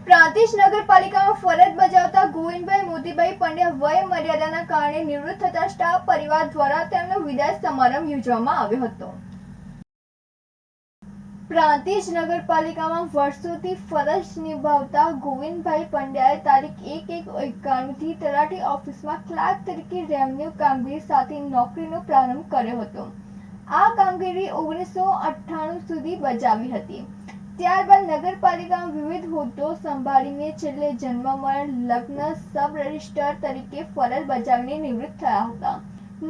પ્રાંતિજ નગરપાલિકામાં ફરજ બજાવતા ગોવિંદભાઈ મોતીભાઈ પંડ્યા વય મર્યાદાના કારણે નિવૃત્ત થતા સ્ટાફ પરિવાર દ્વારા તેમનો વિદાય સમારંભ યોજવામાં આવ્યો હતો. પ્રાંતિજ નગરપાલિકામાં વર્ષોથી ફરજ નિભાવતા ગોવિંદભાઈ પંડ્યાએ તારીખ 1/1/91 થી તલાટી ઓફિસમાં ક્લાર્ક તરીકે રેવન્યુ કામગીરી સાથે નોકરીનો પ્રારંભ કર્યો હતો. આ કામગીરી 1998 સુધી બજાવી હતી. ત્યારબાદ નગરપાલિકામાં વિવિધ હોદ્દો સંભાળીને છેલ્લે જન્મ મરણ લગ્ન સબ રજિસ્ટ્રાર તરીકે ફરજ બજાવીને નિવૃત્ત થયા હતા.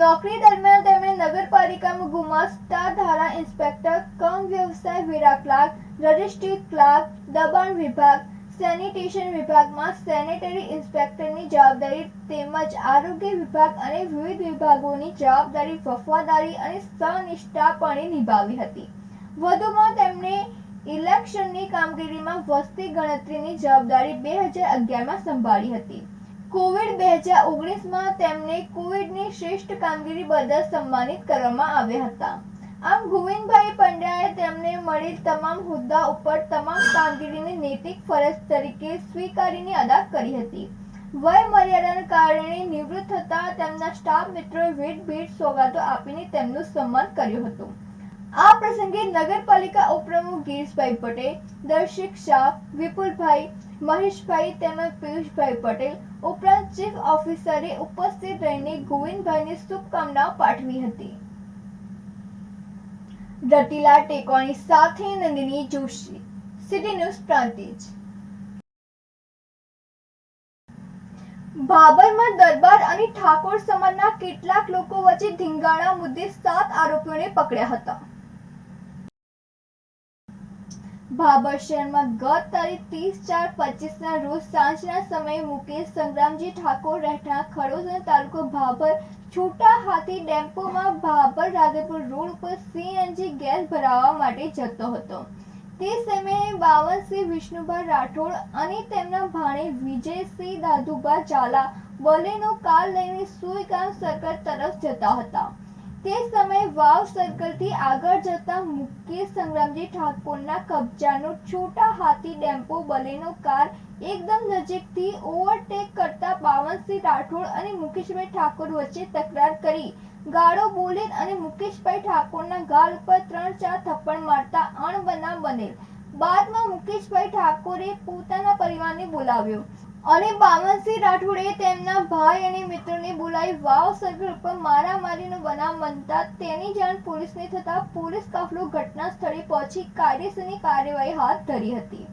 નોકરી દરમિયાન તેમણે નગરપાલિકામાં ગુમાસ્તા ધારા ઇન્સ્પેક્ટર કમ વ્યવસાય વેરા ક્લાર્ક, રજિસ્ટ્રી ક્લાર્ક, દબાણ વિભાગ, સેનિટેશન વિભાગમાં સેનેટરી ઇન્સ્પેક્ટરની જવાબદારી તેમજ આરોગ્ય વિભાગ અને વિવિધ વિભાગોની જવાબદારી વફાદારી અને સહનિષ્ઠાપણે નિભાવી હતી. વધુમાં તેમણે ઇલેક્શનની કામગીરીમાં વસ્તી ગણતરીની જવાબદારી 2011માં સંભાળી હતી. કોવિડ 2019માં તેમને કોવિડની શ્રેષ્ઠ કામગીરી બદલ સન્માનિત કરવામાં આવ્યા હતા. આમ ગોવિંદભાઈ પંડ્યાએ તેમને મળેલ તમામ હોદ્દા ઉપર તમામ કામગીરીને નૈતિક ફરજ તરીકે સ્વીકારીને અદા કરી હતી. વય મર્યાદાના કારણે નિવૃત્ત થતા તેમના સ્ટાફ મિત્રોએ ભેટ સોગાદો આપીને તેમનું સન્માન કર્યું હતું. આ પ્રસંગે નગરપાલિકા ઉપપ્રમુખ ગિરીશભાઈ પટેલ, દર્શક શાહ, વિપુલભાઈ, મહેશભાઈ તેમજ પિયુષભાઈ પટેલ ઉપરાંત ચીફ ઓફિસરે ઉપસ્થિત રહીને ગોવિંદભાઈને શુભકામનાઓ પાઠવી હતી. રતિલા ટેકવાણી સાથે નંદિની જોશી, સિટી ન્યૂઝ પ્રાંતિજ. ભાભરમાં દરબાર અને ઠાકોર સમાજના કેટલાક લોકો વચ્ચે ધીંગાણા મુદ્દે 7 આરોપીઓને પકડ્યા હતા. ભાભર શહેરમાં ગત તારીખ 30/4/25ના રોજ સાંજના સમયે મુકેશ સંગ્રામજી ઠાકોર રહેઠાણ ખડોદરા તાલુકો ભાભર છોટા હાથી ડેમ્પોમાં ભાભર રાધેપુર રોડ ઉપર સીએનજી ગેસ ભરાવવા માટે જતો હતો. તે સમયે બાવનસિંહ વિષ્ણુભા રાઠોડ અને તેમના ભાણે વિજયસિંહ દાદુભા ઝાલા બલેનો કાર લઈને સુઈગામ સર્કલ તરફ જતા હતા. તે સમયે વાવ સર્કલથી આગળ જતા મુકેશ સંગ્રામજી ઠાકોરના કબજાનો છોટા હાથી ડેમ્પો બલેનો કાર એકદમ નજીકથી ઓવરટેક કરતા બાવનસિંહ રાઠોડ અને મુકેશભાઈ ઠાકોર વચ્ચે તકરાર કરી ગાળો બોલી અને મુકેશભાઈ ઠાકોરના ગાલ ઉપર 3-4 થપ્પડ મારતા અણબનાવ બનેલ. બાદમાં મુકેશભાઈ ઠાકોરે પોતાના પરિવારને બોલાવ્યો અને બાવનસિંહ રાઠોડે તેમના ભાઈ અને મિત્રોને બોલાવી વાવ સર્કલ ઉપર મારામારીનો બનાવ બનતા તેની જાણ પોલીસને થતા પોલીસ કાફલો ઘટના સ્થળે પહોંચી કાયદેસરની કાર્યવાહી હાથ ધરી હતી.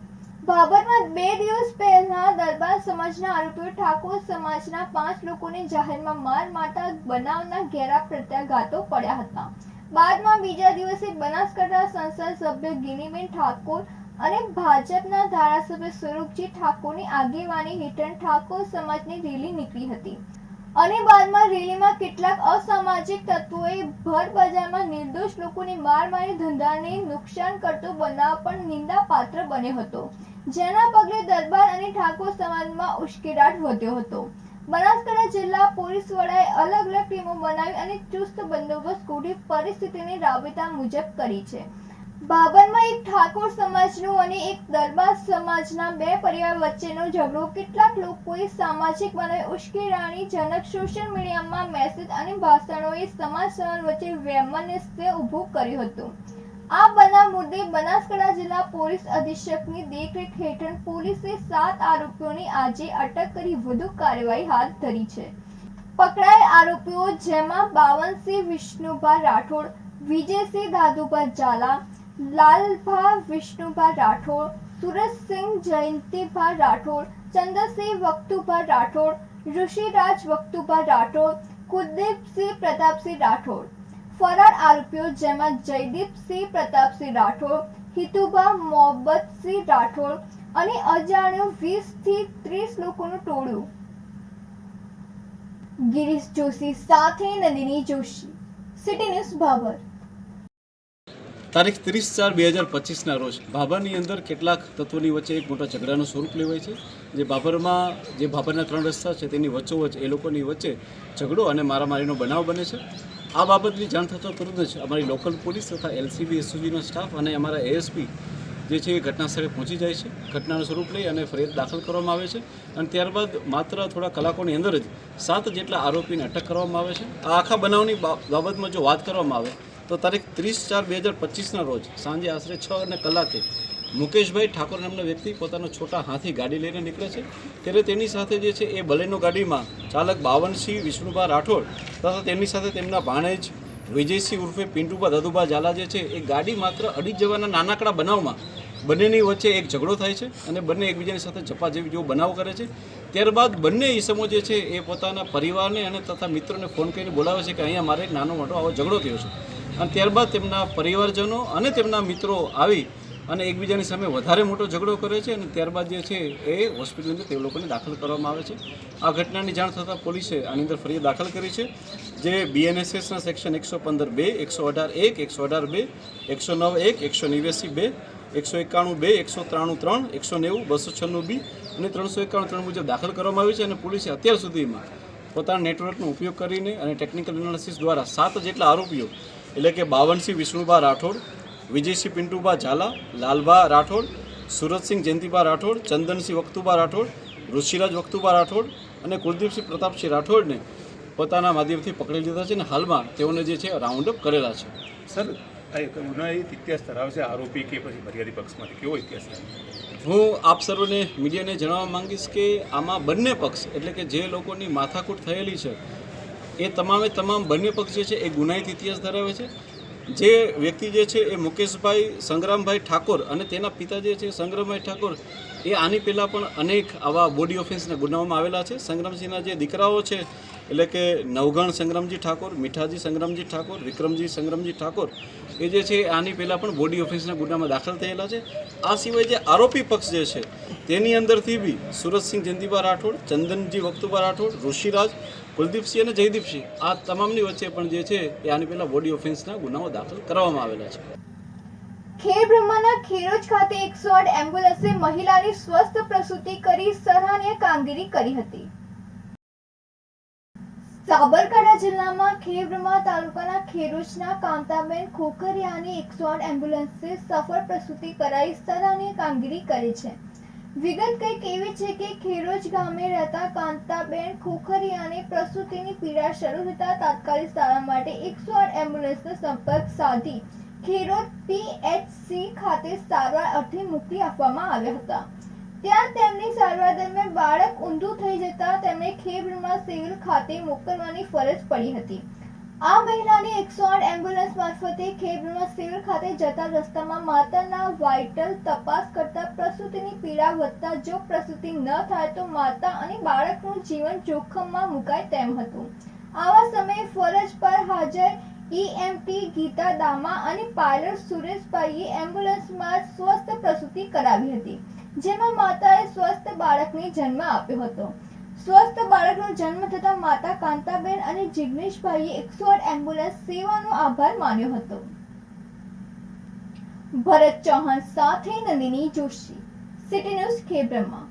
ભાભરમાં 2 દિવસ પહેલા દરબાર સમાજના આરોપીઓ ઠાકોર સમાજના 5 લોકોને જાહેરમાં માર મારતા બનાવના ઘેરા પ્રત્યાઘાતો પડ્યા હતા. બાદમાં બીજા દિવસે બનાસકાંઠા સંસદ સભ્ય ગિનીબેન ઠાકોર અને ભાજપના ધારાસભ્ય સ્વરૂપજી ઠાકોરની આગેવાની હેઠળ ઠાકોર સમાજની રેલી નીકળી હતી અને બાદમાં રેલીમાં કેટલાક અસામાજિક તત્વોએ ભર બજારમાં નિર્દોષ લોકોને માર મારી ધંધાને નુકસાન કરતો બનાવ પણ નિંદાપાત્ર બન્યો હતો, જેના પગલે દરબાર અને ઠાકોર સમાજમાં ઉશ્કેરાટ વધ્યો હતો. બનાસકાંઠા જિલ્લા પોલીસ વડાએ અલગ અલગ ટીમો બનાવી અને ચુસ્ત બંદોબસ્ત ગોઠવી પરિસ્થિતિને રાબેતા મુજબ કરી છે. ભાભરમાં એક ઠાકોર સમાજનો અને એક દરબાર સમાજના 2 પરિવાર વચ્ચેનો ઝઘડો કેટલાક લોકોએ સામાજિક બનાવી ઉશ્કેરણીજનક સોશિયલ મીડિયામાં મેસેજ અને ભાષણોએ સમાજ વચ્ચે વૈમનસ્ય ઊભું કર્યું હતું. આ બનાવ મુદ્દે બનાસકાંઠા જિલ્લા પોલીસ અધિક્ષકની દેખરેખ હેઠળ પોલીસે 7 આરોપીઓની આજે અટક કરી વધુ કાર્યવાહી હાથ ધરી છે. પકડાયેલ આરોપીઓ જેમાં બાવનસિંહ વિષ્ણુભા રાઠોડ, વિજયસિંહ દાદુભા ઝાલા, લાલભા વિષ્ણુભા રાઠોડ, સુરજસિંહ જયંતિભા રાઠોડ, ચંદ્રસિંહ વક્તુભા રાઠોડ, ઋષિરાજ વક્તુભા રાઠોડ, કુલદીપસિંહ પ્રતાપસિંહ રાઠોડ. ફરાર આરોપીઓ જેમાં જયદીપસિંહ પ્રતાપસિંહ રાઠોડ, હિતુભા મોહબ્બતસિંહ રાઠોડ અને અજાણ્યો 20 થી 30 લોકોનું ટોળું. ગિરીશ જોશી સાથે નંદિની જોશી, સિટી ન્યૂઝ ભાભર. તારીખ 30/4/2025ના રોજ ભાભરની અંદર કેટલાક તત્વોની વચ્ચે એક મોટા ઝઘડાનું સ્વરૂપ લેવાય છે. જે ભાભરના 3 રસ્તા છે તેની વચ્ચોવચ્ચ એ લોકોની વચ્ચે ઝઘડો અને મારામારીનો બનાવ બને છે. આ બાબતની જાણ થતાં તુરંત જ અમારી લોકલ પોલીસ તથા LCB SOGનો સ્ટાફ અને અમારા ASP જે છે એ ઘટના સ્થળે પહોંચી જાય છે, ઘટનાનું સ્વરૂપ લઈ અને ફરિયાદ દાખલ કરવામાં આવે છે અને ત્યારબાદ માત્ર થોડા કલાકોની અંદર જ 7 જેટલા આરોપીને અટક કરવામાં આવે છે. આ આખા બનાવની બાબતમાં જો વાત કરવામાં આવે તો તારીખ 30/4/2025ના રોજ સાંજે આશરે 6 કલાકે મુકેશભાઈ ઠાકોર નામના વ્યક્તિ પોતાનો છોટા હાથી ગાડી લઈને નીકળે છે. ત્યારે તેની સાથે જે છે એ બલેનો ગાડીમાં ચાલક બાવનસિંહ વિષ્ણુભા રાઠોડ તથા તેમની સાથે તેમના ભાણેજ વિજયસિંહ ઉર્ફે પિન્ટુભા દદુભા ઝાલા જે છે એ ગાડી માત્ર અડી જવાના નાનકડા બનાવમાં બંનેની વચ્ચે એક ઝઘડો થાય છે અને બંને એકબીજાની સાથે ઝપાઝપી જેવો બનાવ કરે છે. ત્યારબાદ બંને ઈસમો જે છે એ પોતાના પરિવારને અને તથા મિત્રોને ફોન કરીને બોલાવે છે કે અહીંયા મારે એક નાનો મોટો આવો ઝઘડો થયો છે અને ત્યારબાદ તેમના પરિવારજનો અને તેમના મિત્રો આવી અને એકબીજાની સામે વધારે મોટો ઝઘડો કરે છે અને ત્યારબાદ જે છે એ હોસ્પિટલની અંદર તે લોકોને દાખલ કરવામાં આવે છે. આ ઘટનાની જાણ થતાં પોલીસે આની અંદર ફરિયાદ દાખલ કરી છે, જે BNSSના સેક્શન 115(2), 118(1), 118(2), 109(1), 189(2), 191(2), 193(3), 190, 296(b) અને 351(3) મુજબ દાખલ કરવામાં આવી છે અને પોલીસે અત્યાર સુધીમાં પોતાના નેટવર્કનો ઉપયોગ કરીને અને ટેકનિકલ એનાલિસિસ દ્વારા 7 જેટલા આરોપીઓ એટલે કે બાવનસિંહ વિષ્ણુભા રાઠોડ, વિજયસિંહ પિન્ટુભા ઝાલા, લાલભા રાઠોડ, સુરતસિંહ જયંતિભા રાઠોડ, ચંદનસિંહ વખતુભા રાઠોડ, ઋષિરાજ વખતુભા રાઠોડ અને કુલદીપસિંહ પ્રતાપસિંહ રાઠોડને પોતાના માધ્યમથી પકડી લીધા છે અને હાલમાં તેઓને જે છે રાઉન્ડ અપ કરેલા છે. સર, આ એક ગુનાહિત ઇતિહાસ ધરાવે છે આરોપી કે પછી ફરિયાદી પક્ષમાંથી કેવો ઇતિહાસ છે? હું આપ સર્વને મીડિયાને જણાવવા માંગીશ કે આમાં બંને પક્ષ એટલે કે જે લોકોની માથાકૂટ થયેલી છે એ તમામ બંને પક્ષ જે છે એ ગુનાહિત ઇતિહાસ ધરાવે છે. જે વ્યક્તિ જે છે એ મુકેશભાઈ સંગ્રામભાઈ ઠાકોર અને તેના પિતા જે છે સંગ્રામભાઈ ઠાકોર એ આની પહેલાં પણ અનેક આવા બોડી ઓફેન્સના ગુનાઓમાં આવેલા છે. સંગ્રામસિંહના જે દીકરાઓ છે એટલે કે નવગણ સંગ્રામજી ઠાકોર, મીઠાજી સંગ્રામજી ઠાકોર, વિક્રમજી સંગ્રામજી ઠાકોર એ જે છે આની પહેલાં પણ બોડી ઓફેન્સના ગુનામાં દાખલ થયેલા છે. આ સિવાય જે આરોપી પક્ષ જે છે તેની અંદરથી બી સુરતસિંહ જયંતિભા રાઠોડ, ચંદનજી વખતુભા રાઠોડ, ઋષિરાજ, કુલદીપસિંહ અને જયદીપસિંહ આ તમામની વચ્ચે પણ જે છે એ આની પહેલાં બોડી ઓફેન્સના ગુનાઓ દાખલ કરવામાં આવેલા છે. ખેડબ્રહ્માના ખેરોજ ખાતે 108 એમ્બ્યુલન્સે મહિલાની સ્વસ્થ પ્રસૂતિ કરી સરાહનીય કામગીરી કરી હતી. સાબરકાંઠા જિલ્લામાં ખેડબ્રહ્મા તાલુકાના ખેરોજના કાંતાબેન ખોખરિયાની 108 એમ્બ્યુલન્સે સફળ પ્રસૂતિ કરાવી સરાહનીય કામગીરી કરી છે. વિગત કંઈક એવી છે કે ખેરોજ ગામે રહેતા કાંતાબેન ખોખરિયાને પ્રસૂતિની પીડા શરૂ થતાં તાત્કાલિક સારવાર માટે 108 એમ્બ્યુલન્સનો સંપર્ક સાધી ખેરોજ PHC ખાતે સારવાર અર્થે મોકલી આપવામાં આવ્યા હતા. ત્યાં તેમની સારવાર દરમિયાન બાળક ઊંધું થઈ જતા તેમને ખેડબ્રહ્મા સિવિલ ખાતે મોકલવાની ફરજ પડી હતી. આ મહિલાની 108 એમ્બ્યુલન્સ મારફતે ખેડબ્રહ્મા સિવિલ ખાતે જતા રસ્તામાં માતાના વાઇટલ તપાસ કરતા પ્રસૂતિની પીડા વધતા જો પ્રસૂતિ ન થાય તો માતા અને બાળકનું જીવન જોખમમાં મુકાય તેમ હતું. આવા સમયે ફરજ પર હાજર EMT ગીતા દામા અને પાયલટ સુરેશભાઈએ એમ્બ્યુલન્સમાં સ્વસ્થ પ્રસૂતિ કરાવી હતી, જેમાં માતાએ સ્વસ્થ બાળકને જન્મ આપ્યો હતો. સ્વસ્થ બાળકનો જન્મ થતાં માતા કાંતાબેન અને જિગ્નેશભાઈએ 108 એમ્બ્યુલન્સ સેવાનો આભાર માન્યો હતો. ભરત ચૌહાણ સાથે નંદિની જોશી, સિટી ન્યૂઝ ખેડબ્રહ્મા.